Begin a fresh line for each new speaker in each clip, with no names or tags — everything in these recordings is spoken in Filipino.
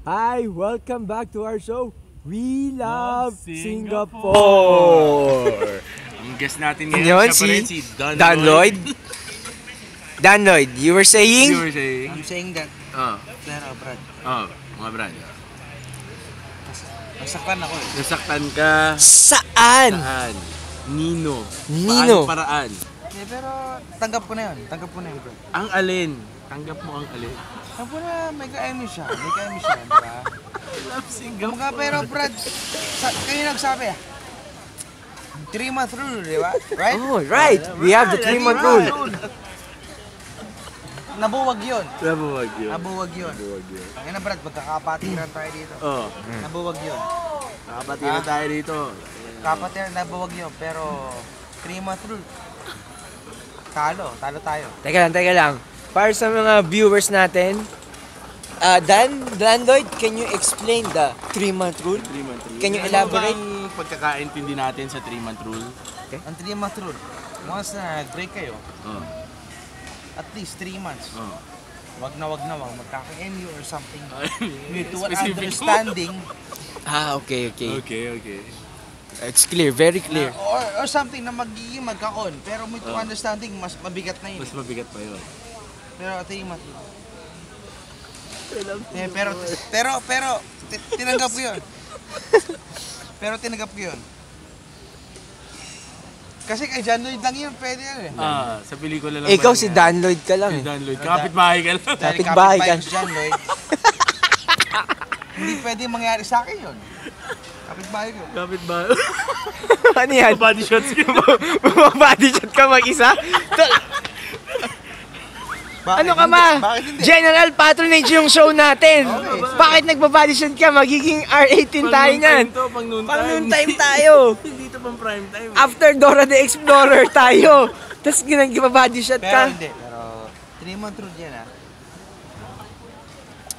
Hi, welcome back to our show. We love Singapore.
Ang guest natin ngayon, siya pa rin si
Dan Lloyd. Dan Lloyd, you were saying?
You were saying?
I'm saying that. Pero Brad.
Mga Brad.
Nasaktan ako eh.
Nasaktan ka.
Saan?
Nino. Paraan.
Pero tanggap ko na yun. Tanggap ko na yun, bro.
Ang alin? Tanggap mo ang alin?
Tanggap ko na may ka-emi siya. May ka-emi siya, di ba?
Love Singapore.
Pero Brad, kayo nagsabi 3-month rule, di ba? Right?
Oh, right. We have the 3-month rule.
Nabuwag yun.
Nabuwag yun.
Nabuwag yun. Ang ina Brad, magkakapatiran tayo dito. Nabuwag yun.
Nakapatira tayo dito.
Kapatiran, nabuwag yun. Pero 3-month rule. Talo tayo.
Teka lang. Para sa mga viewers natin, Dan Lloyd, can you explain the 3-month rule?
3-month rule.
Can you elaborate?
Ano bang pagkakaintindi natin sa 3-month rule?
Okay.
Ang 3-month rule, once na break kayo, at least 3 months. Wag na magkaka-MU or something. Mutual understanding.
Okay.
Okay.
It's clear, very clear.
Or something na magiging magka-on. Pero mutual understanding, mas mabigat na yun.
Mas mabigat pa yun.
Pero 3 months. Pero tinanggap ko yun. Kasi kay John Lloyd lang yun, pwede yan eh.
Sa pelikula lang.
Ikaw si Dan Lloyd ka lang
Si
eh.
Dan Lloyd. Kapit-bahay ka lang.
Dahil
Kapit-bahay ka.
si John Lloyd. Hindi pwede mangyari sa akin yun. Kapit-bahay ko.
Kapit-bahay.
Ano yan?
Body shots ka.
Body shot ka mag-isa? Ano ka ma?
Bakit hindi?
General patronage yung show natin. Bakit nagbabody shot ka? Magiging R18 tayo niyan.
Pang noon
Pang-noon time tayo.
Hindi ito pang prime time.
After Dora the Explorer tayo. Tapos nagbabody shot
Pero
ka.
hindi. Pero 3-month rule yan ah.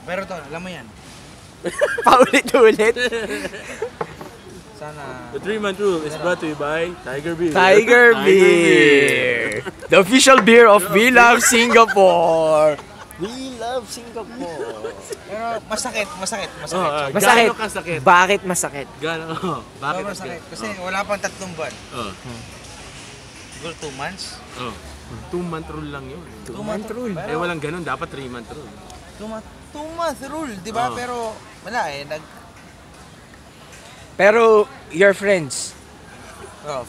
Pero to, alam mo yan.
Paulit-ulit.
Sana...
The 3-month rule is brought to you by Tiger Beer.
Tiger Beer. The official beer of We Love Singapore. We Love Singapore.
Pero masakit.
Gaano kasakit?
Bakit masakit?
Gaano? Bakit
Sobrang sakit. Kasi wala pang 3 buwan. Siguro 2 months.
2-month rule lang yun.
2-month rule.
Eh walang ganun, dapat 3-month rule.
2-month rule, di ba? Pero wala eh.
Pero your friends.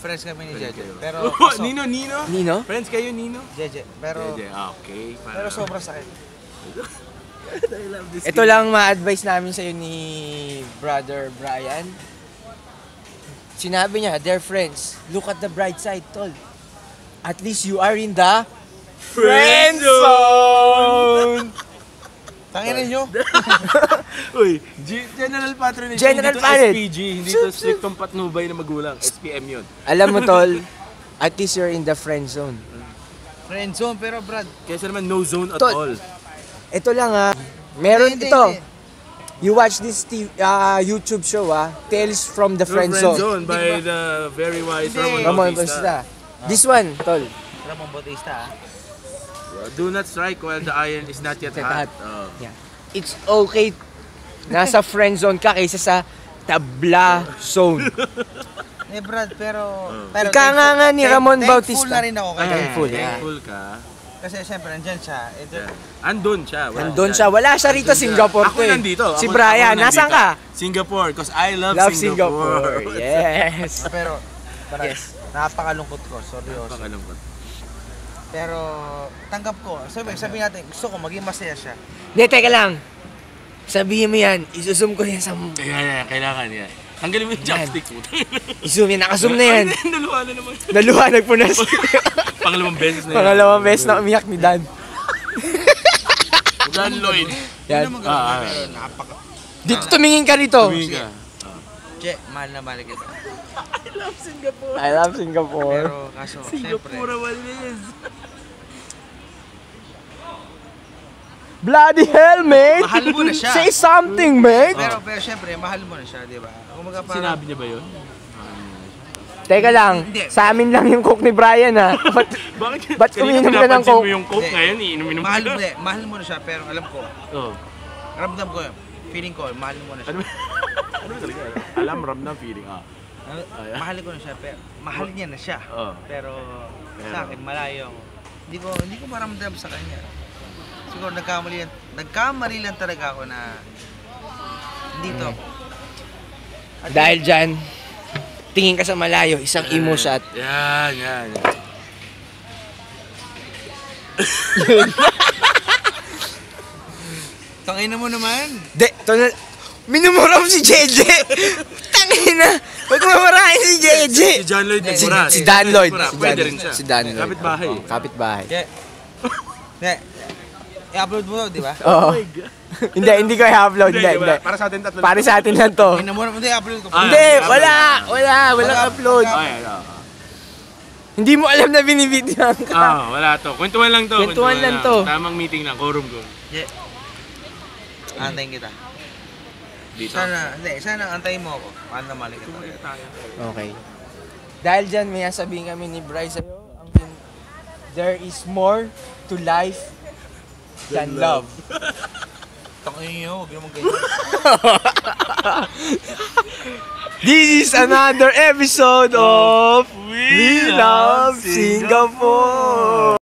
Friends kami ni Jeje.
kayo.
Pero
Nino?
Nino?
Friends kayo, Nino?
Jeje. Pero
Okay.
pero sobrang sakit.
Ito lang ma-advise namin sa iyo ni Brother Brian. Sinabi niya, they're friends. Look at the bright side, tol. At least you are in the friend zone.
Tangina nyo.
Uy, general patronage.
General
hindi to
patronage.
SPG, hindi to striktong patnubay na magulang. SPM yun.
Alam mo, tol, at least you're in the friend zone.
Friend zone, pero Brad.
Kaysa naman no zone at
Tol.
all.
Ito lang ha. Meron
Hindi.
ito. You watch this YouTube show Tales from the Friend Zone.
By the very wise
Hindi.
Ramon
Bautista.
Bautista. This one, tol.
Ramon Bautista ah.
Do not strike while the iron is not yet hot.
Yeah. It's okay. Nasa friend zone ka kaysa sa tabla zone.
Eh Brad, pero
Ika nga ni Ramon Bautista.
Thankful na rin ako kay
Thankful, yeah.
Thankful ka.
Kasi siyempre nandyan siya.
Andun siya.
Nandun siya. Wala siya rito, Singapore
Ako
to eh.
nandito.
Si
Ako
Brian,
nandito.
nasaan ka?
Singapore, because I love
Singapore. Yes.
Pero Brad,
Yes.
napakalungkot ko. Seryoso.
Napakalungkot.
Pero tanggap ko. Sabihin natin, gusto ko maging masaya siya.
Hindi, teka lang. Sabihin mo yan. Isusum ko yan sa...
Kailangan yan. Tanggalin mo yung chopstick mo.
Isusum yan. Nakasum na yan.
Naluha na naman.
Naluhanag po na.
Pangalawang beses na yan.
Pangalawang beses na umiyak ni Dan.
Dan Lloyd.
Yan.
Pero napaka...
Dito tumingin ka rito.
Tumingin ka.
Che, mahal na mahal kita.
I love Singapore.
Pero kaso, siyempre.
walis.
Bloody hell, mate!
Mahal mo na siya.
Say something, mate!
Pero siyempre, mahal mo na siya, di ba? Kumaga parang...
Sinabi niya ba yun?
Teka lang,
Hindi.
sa amin lang yung coke ni Brian ha. Ba't uminom ka ng
Pinapansin
coke?
mo yung coke ngayon, iinumin mo
Mahal
na.
mo, mahal mo na siya, pero alam ko,
Oh.
ramdam ko yun. feeling ko, mahalin mo na siya.
Ano ba talaga? Alam, ram na feeling.
Mahalin ko na siya, pero mahal niya na siya. Pero sa akin, malayo ako. Hindi ko maramdam sa kanya. Siguro nagkamali lang talaga ako na dito ako.
Dahil dyan, tingin ka sa malayo, isang emo shot.
Yan.
Tangina mo naman.
Minumura mo si JJ! Tangina! Huwag mamarahin si JJ!
Si John Lloyd Mura.
Si Dan Lloyd.
Pwede rin siya.
Si Dan Lloyd.
Kapitbahay.
Kapitbahay.
I-upload mo to, di ba?
Oo. Hindi ko i-upload. Hindi.
Para sa atin tatlo.
Para sa atin lang to.
Tingnan mo naman, i-upload ko.
Hindi, walang upload. Hindi mo alam na binibidyoan ka.
Wala to. Kwentuhan lang to.
Kwentuhan lang to.
Tamang meeting lang, quorum ko.
Antayin kita.
Dito.
Sana antayin mo ako. Paano mali ka talaga.
Okay. Dahil dyan, may sabihin kami ni Bryce sa'yo, there is more to life than love.
Tangin nyo, huwag naman ganyan.
This is another episode of We Love Singapore!